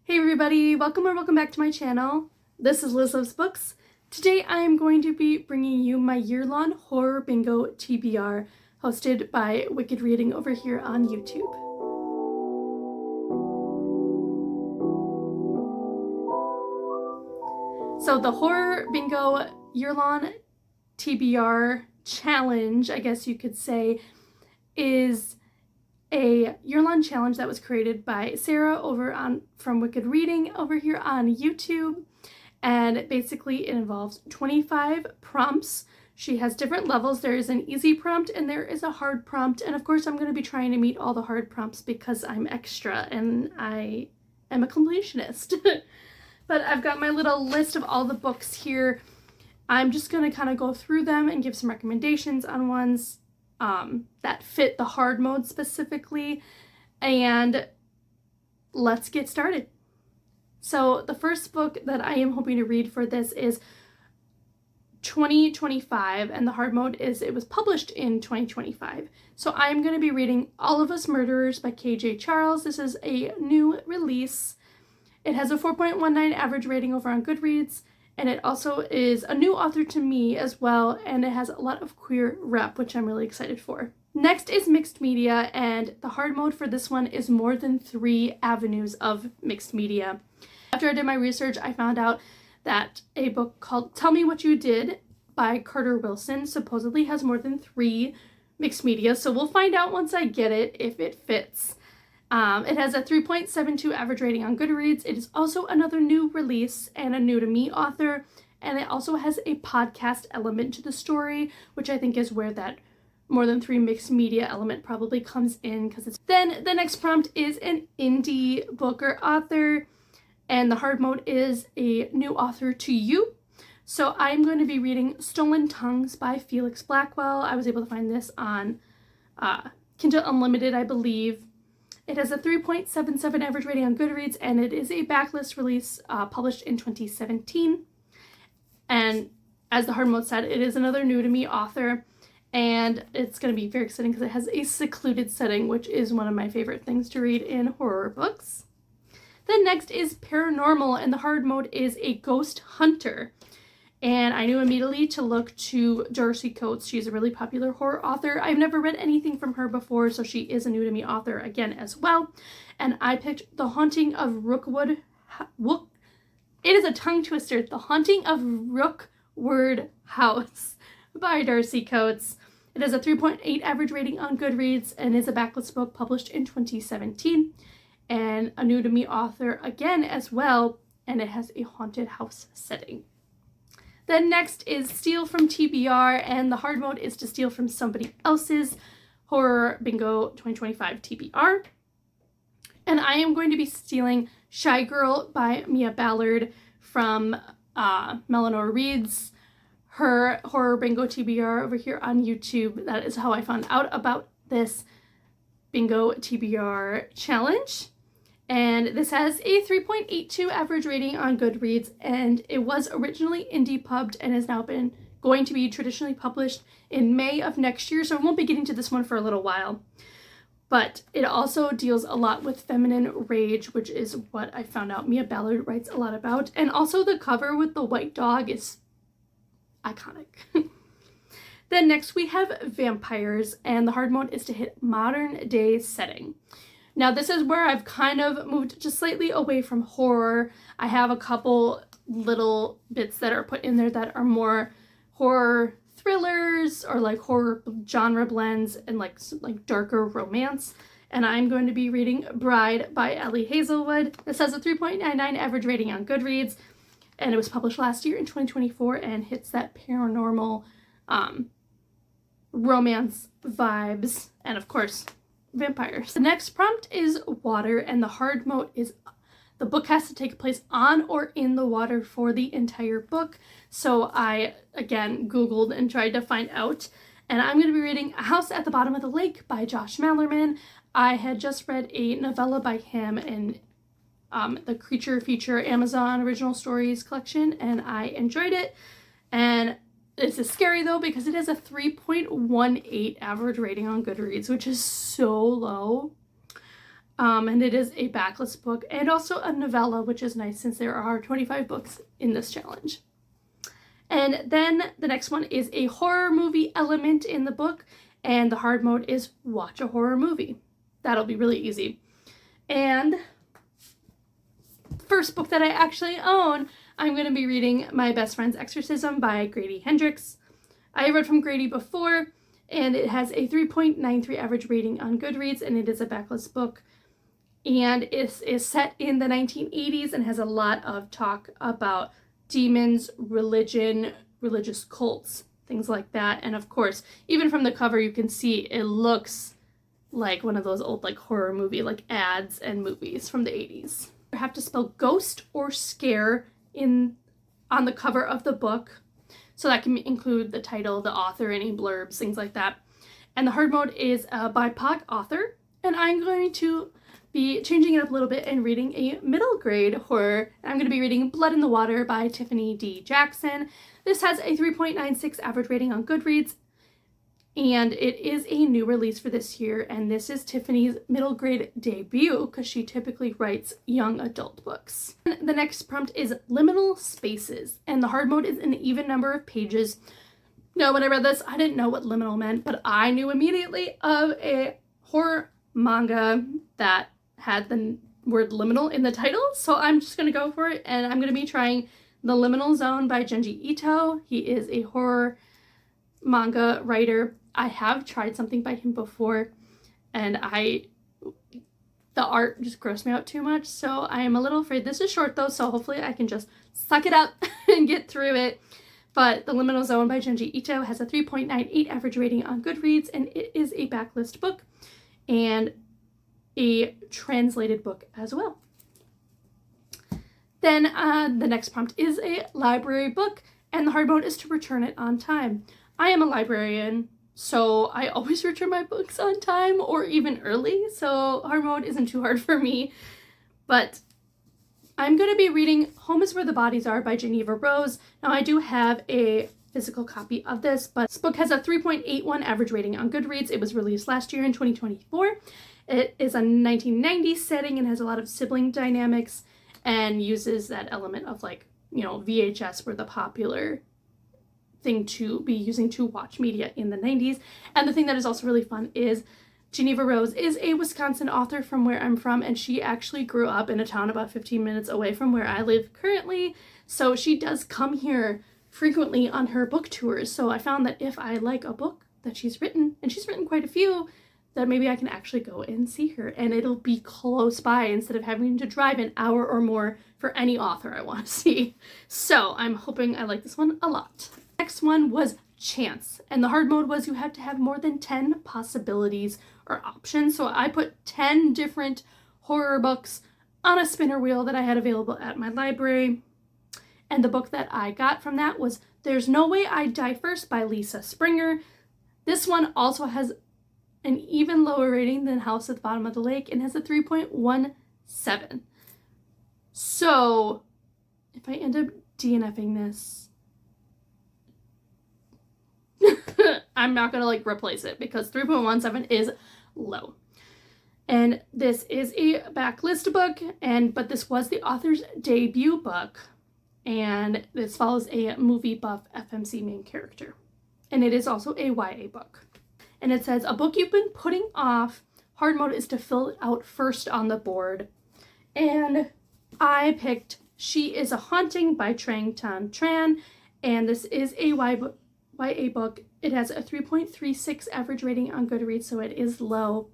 Hey everybody, welcome or welcome back to my channel. This is Liz Loves Books. Today I am going to be bringing you my year-long horror bingo TBR hosted by Wicked Reading over here on YouTube. So the horror bingo year-long TBR challenge, I guess you could say, is a year-long challenge that was created by Sara from Wicked Reading over here on YouTube. And basically it involves 25 prompts. She has different levels. There is an easy prompt and there is a hard prompt. And of course I'm going to be trying to meet all the hard prompts because I'm extra and I am a completionist. But I've got my little list of all the books here. I'm just going to kind of go through them and give some recommendations on ones that fit the hard mode specifically, and let's get started. So the first book that I am hoping to read for this is 2025, and the hard mode is it was published in 2025. So I'm going to be reading All of Us Murderers by KJ Charles. This is a new release. It has a 4.19 average rating over on Goodreads. And it also is a new author to me as well, and it has a lot of queer rep, which I'm really excited for. Next is mixed media, and the hard mode for this one is more than 3 avenues of mixed media. After I did my research, I found out that a book called Tell Me What You Did by Carter Wilson supposedly has more than 3 mixed media, so we'll find out once I get it if it fits. It has a 3.72 average rating on Goodreads. It is also another new release and a new to me author. And it also has a podcast element to the story, which I think is where that more than 3 mixed media element probably comes in. Then the next prompt is an indie book or author. And the hard mode is a new author to you. So I'm going to be reading Stolen Tongues by Felix Blackwell. I was able to find this on Kindle Unlimited, I believe. It has a 3.77 average rating on Goodreads, and it is a backlist release published in 2017. And as the hard mode said, it is another new to me author, and it's going to be very exciting because it has a secluded setting, which is one of my favorite things to read in horror books. Then next is Paranormal, and the hard mode is a ghost hunter. And I knew immediately to look to Darcy Coates. She's a really popular horror author. I've never read anything from her before, so she is a new to me author again as well. And I picked The Haunting of Rookwood. It is a tongue twister. The Haunting of Rookwood House by Darcy Coates. It has a 3.8 average rating on Goodreads and is a backlist book published in 2017. And a new to me author again as well. And it has a haunted house setting. Then next is Steal from TBR, and the hard mode is to steal from somebody else's Horror Bingo 2025 TBR. And I am going to be stealing Shy Girl by Mia Ballard from Eleanor Reed's her Horror Bingo TBR over here on YouTube. That is how I found out about this Bingo TBR challenge. And this has a 3.82 average rating on Goodreads, and it was originally indie pubbed and has now been going to be traditionally published in May of next year, so I won't be getting to this one for a little while. But it also deals a lot with feminine rage, which is what I found out Mia Ballard writes a lot about. And also the cover with the white dog is iconic. Then next we have Vampires, and the hard mode is to hit modern day setting. Now this is where I've kind of moved just slightly away from horror. I have a couple little bits that are put in there that are more horror thrillers or like horror genre blends and like darker romance. And I'm going to be reading Bride by Ellie Hazelwood. This has a 3.99 average rating on Goodreads, and it was published last year in 2024 and hits that paranormal romance vibes and of course vampires. The next prompt is water, and the hard mode is the book has to take place on or in the water for the entire book. So I again googled and tried to find out, and I'm going to be reading A House at the Bottom of the Lake by Josh Malerman. I had just read a novella by him in the Creature Feature Amazon Original Stories collection, and I enjoyed it. And this is scary though because it has a 3.18 average rating on Goodreads, which is so low. And it is a backlist book and also a novella, which is nice since there are 25 books in this challenge. And then the next one is a horror movie element in the book, and the hard mode is watch a horror movie. That'll be really easy. And first book that I actually own, I'm going to be reading My Best Friend's Exorcism by Grady Hendrix. I read from Grady before, and it has a 3.93 average rating on Goodreads, and it is a backlist book. And it is set in the 1980s and has a lot of talk about demons, religion, religious cults, things like that. And of course, even from the cover, you can see it looks like one of those old like horror movie like ads and movies from the 80s. You have to spell ghost or scare on the cover of the book. So that can include the title, the author, any blurbs, things like that. And the hard mode is a BIPOC author. And I'm going to be changing it up a little bit and reading a middle grade horror. I'm going to be reading Blood in the Water by Tiffany D. Jackson. This has a 3.96 average rating on Goodreads, and it is a new release for this year, and this is Tiffany's middle grade debut because she typically writes young adult books. And the next prompt is liminal spaces, and the hard mode is an even number of pages. Now, when I read this, I didn't know what liminal meant, but I knew immediately of a horror manga that had the word liminal in the title, so I'm just going to go for it, and I'm going to be trying The Liminal Zone by Junji Ito. He is a horror manga writer. I have tried something by him before, and the art just grossed me out too much, so I am a little afraid. This is short though, so hopefully I can just suck it up and get through it. But The Liminal Zone by Junji Ito has a 3.98 average rating on Goodreads, and it is a backlist book and a translated book as well. Then the next prompt is a library book, and the hard mode is to return it on time. I am a librarian, so I always return my books on time or even early, so hard mode isn't too hard for me. But I'm going to be reading Home is Where the Bodies Are by Geneva Rose. Now, I do have a physical copy of this, but this book has a 3.81 average rating on Goodreads. It was released last year in 2024. It is a 1990s setting and has a lot of sibling dynamics and uses that element of like, VHS were the popular thing to be using to watch media in the 90s. And the thing that is also really fun is Geneva Rose is a Wisconsin author from where I'm from, and she actually grew up in a town about 15 minutes away from where I live currently. So she does come here frequently on her book tours. So I found that if I like a book that she's written, and she's written quite a few, that maybe I can actually go and see her, and it'll be close by instead of having to drive an hour or more for any author I want to see. So I'm hoping I like this one a lot. Next one was Chance, and the hard mode was you have to have more than 10 possibilities or options. So I put 10 different horror books on a spinner wheel that I had available at my library, and the book that I got from that was There's No Way I'd Die First by Lisa Springer. This one also has an even lower rating than House at the Bottom of the Lake and has a 3.17. So if I end up DNFing this, I'm not gonna replace it because 3.17 is low. And this is a backlist book, but this was the author's debut book, and this follows a movie buff FMC main character. And it is also a YA book. And it says, a book you've been putting off. Hard mode is to fill it out first on the board. And I picked She Is a Haunting by Trang Tan Tran. And this is a YA book. It has a 3.36 average rating on Goodreads, so it is low.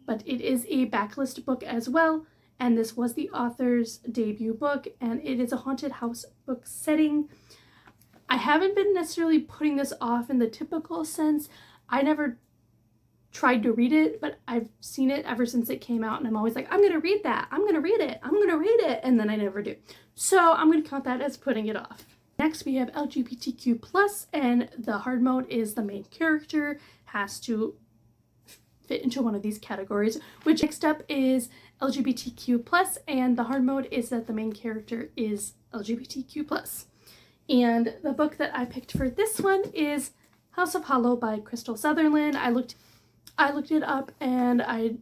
But it is a backlist book as well. And this was the author's debut book. And it is a haunted house book setting. I haven't been necessarily putting this off in the typical sense. I never tried to read it, but I've seen it ever since it came out, and I'm always like, I'm going to read that. I'm going to read it. I'm going to read it. And then I never do. So I'm going to count that as putting it off. Next, we have LGBTQ+, and the hard mode is the main character has to fit into one of these categories, which next up is LGBTQ+, and the hard mode is that the main character is LGBTQ+. And the book that I picked for this one is House of Hollow by Crystal Sutherland. I looked I looked it up and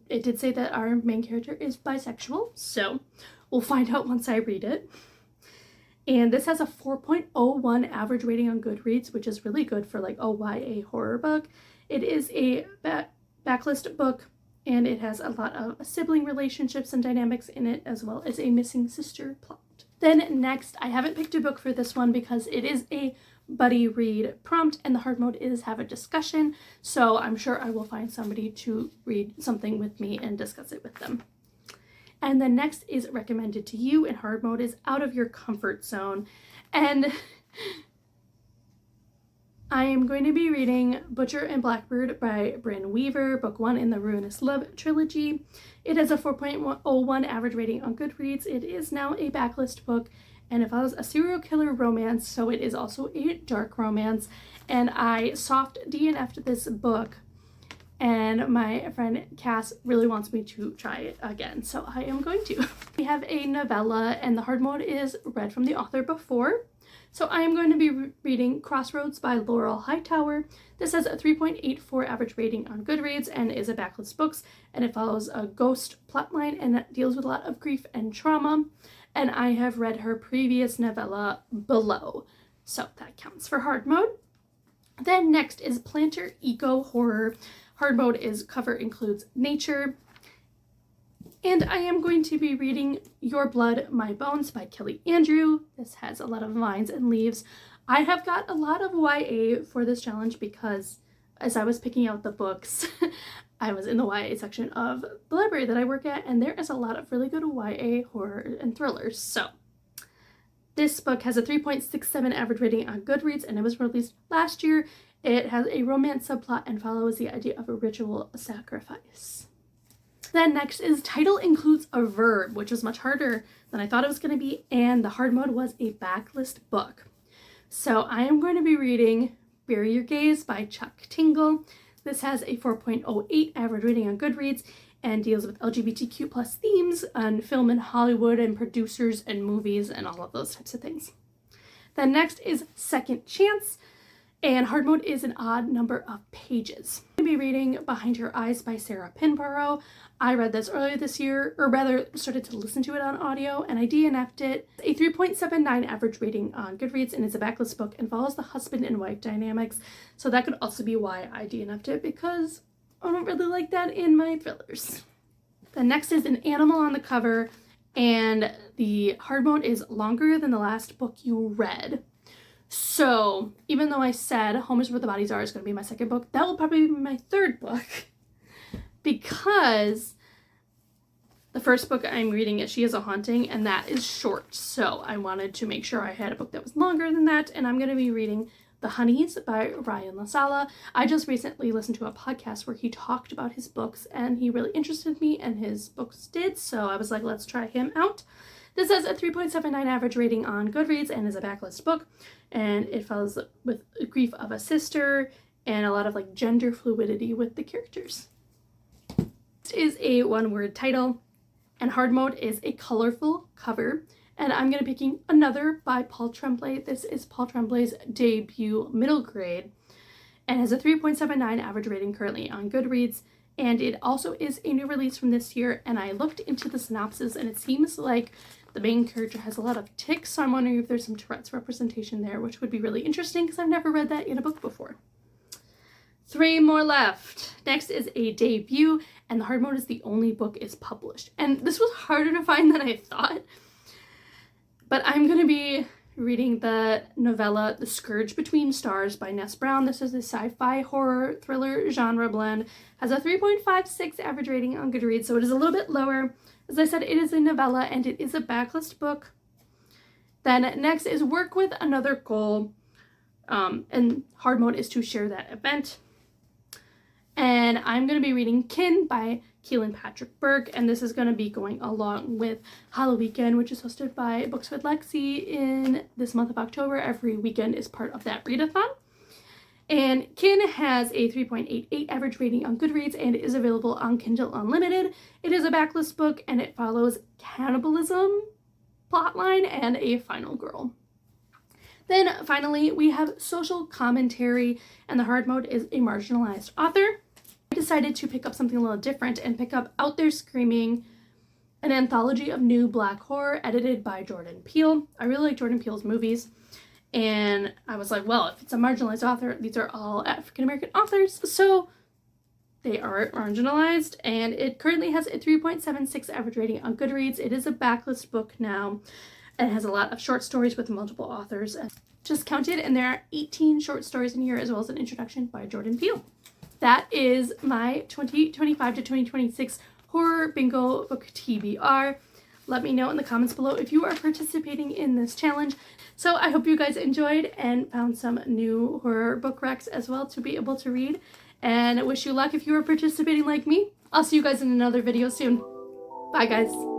it did say that our main character is bisexual, so we'll find out once I read it. And this has a 4.01 average rating on Goodreads, which is really good for like a YA horror book. It is a backlist book, and it has a lot of sibling relationships and dynamics in it, as well as a missing sister plot. Then next, I haven't picked a book for this one because it is a buddy read prompt, and the hard mode is have a discussion, so I'm sure I will find somebody to read something with me and discuss it with them. And then next is recommended to you, and hard mode is out of your comfort zone. And I am going to be reading Butcher and Blackbird by Bryn Weaver, book 1 in the Ruinous Love trilogy. It has a 4.01 average rating on Goodreads. It is now a backlist book, and it follows a serial killer romance, so it is also a dark romance. And I soft DNF'd this book, and my friend Cass really wants me to try it again, so I am going to. We have a novella, and the hard mode is read from the author before. So I am going to be reading Crossroads by Laurel Hightower. This has a 3.84 average rating on Goodreads and is a backlist book, and it follows a ghost plotline and it deals with a lot of grief and trauma. And I have read her previous novella Below, so that counts for hard mode. Then next is Planter Eco Horror. Hard mode is cover includes nature. And I am going to be reading Your Blood, My Bones by Kelly Andrew. This has a lot of vines and leaves. I have got a lot of YA for this challenge because as I was picking out the books, I was in the YA section of the library that I work at, and there is a lot of really good YA horror and thrillers. So this book has a 3.67 average rating on Goodreads, and it was released last year. It has a romance subplot and follows the idea of a ritual sacrifice. Then next is Title Includes a Verb, which was much harder than I thought it was going to be, and the hard mode was a backlist book. So I am going to be reading Bury Your Gaze by Chuck Tingle. This has a 4.08 average rating on Goodreads and deals with LGBTQ plus themes on film and Hollywood and producers and movies and all of those types of things. Then next is Second Chance, and hard mode is an odd number of pages. I'm going to be reading Behind Her Eyes by Sara Pinborough. I read this earlier this year, or rather started to listen to it on audio, and I DNF'd it. A 3.79 average rating on Goodreads, and it's a backlist book and follows the husband and wife dynamics. So that could also be why I DNF'd it, because I don't really like that in my thrillers. The next is An Animal on the Cover, and the hard mode is longer than the last book you read. So even though I said Home is Where the Bodies Are is going to be my second book, that will probably be my third book, because the first book I'm reading is She Is a Haunting, and that is short. So I wanted to make sure I had a book that was longer than that, and I'm going to be reading The Honeys by Ryan LaSala. I just recently listened to a podcast where he talked about his books, and he really interested me, and his books did, so I was like, let's try him out. This has a 3.79 average rating on Goodreads and is a backlist book, and it follows with grief of a sister and a lot of like gender fluidity with the characters. This is a one-word title, and hard mode is a colorful cover, and I'm going to be picking another by Paul Tremblay. This is Paul Tremblay's debut middle grade and has a 3.79 average rating currently on Goodreads, and it also is a new release from this year. And I looked into the synopsis, and it seems like the main character has a lot of tics, so I'm wondering if there's some Tourette's representation there, which would be really interesting because I've never read that in a book before. 3 more left. Next is a debut, and the hard mode is the only book is published. And this was harder to find than I thought, but I'm going to be reading the novella The Scourge Between Stars by Ness Brown. This is a sci-fi horror thriller genre blend. Has a 3.56 average rating on Goodreads, so it is a little bit lower. As I said, it is a novella and it is a backlist book. Then next is Work with Another Goal, and hard mode is to share that event. And I'm going to be reading Kin by Keelan Patrick Burke, and this is going to be going along with Halloween, which is hosted by Books with Lexi in this month of October. Every weekend is part of that readathon. And Kin has a 3.88 average rating on Goodreads and is available on Kindle Unlimited. It is a backlist book, and it follows cannibalism plotline and a final girl. Then finally, we have Social Commentary, and the hard mode is a marginalized author. I decided to pick up something a little different and pick up Out There Screaming, an anthology of new Black horror edited by Jordan Peele. I really like Jordan Peele's movies, and I was like, well, if it's a marginalized author, these are all African American authors, so they are marginalized, and it currently has a 3.76 average rating on Goodreads. It is a backlist book now, and it has a lot of short stories with multiple authors. Just counted, and there are 18 short stories in here, as well as an introduction by Jordan Peele. That is my 2025 to 2026 horror bingo book TBR. Let me know in the comments below if you are participating in this challenge. So I hope you guys enjoyed and found some new horror book recs as well to be able to read. And I wish you luck if you are participating like me. I'll see you guys in another video soon. Bye, guys.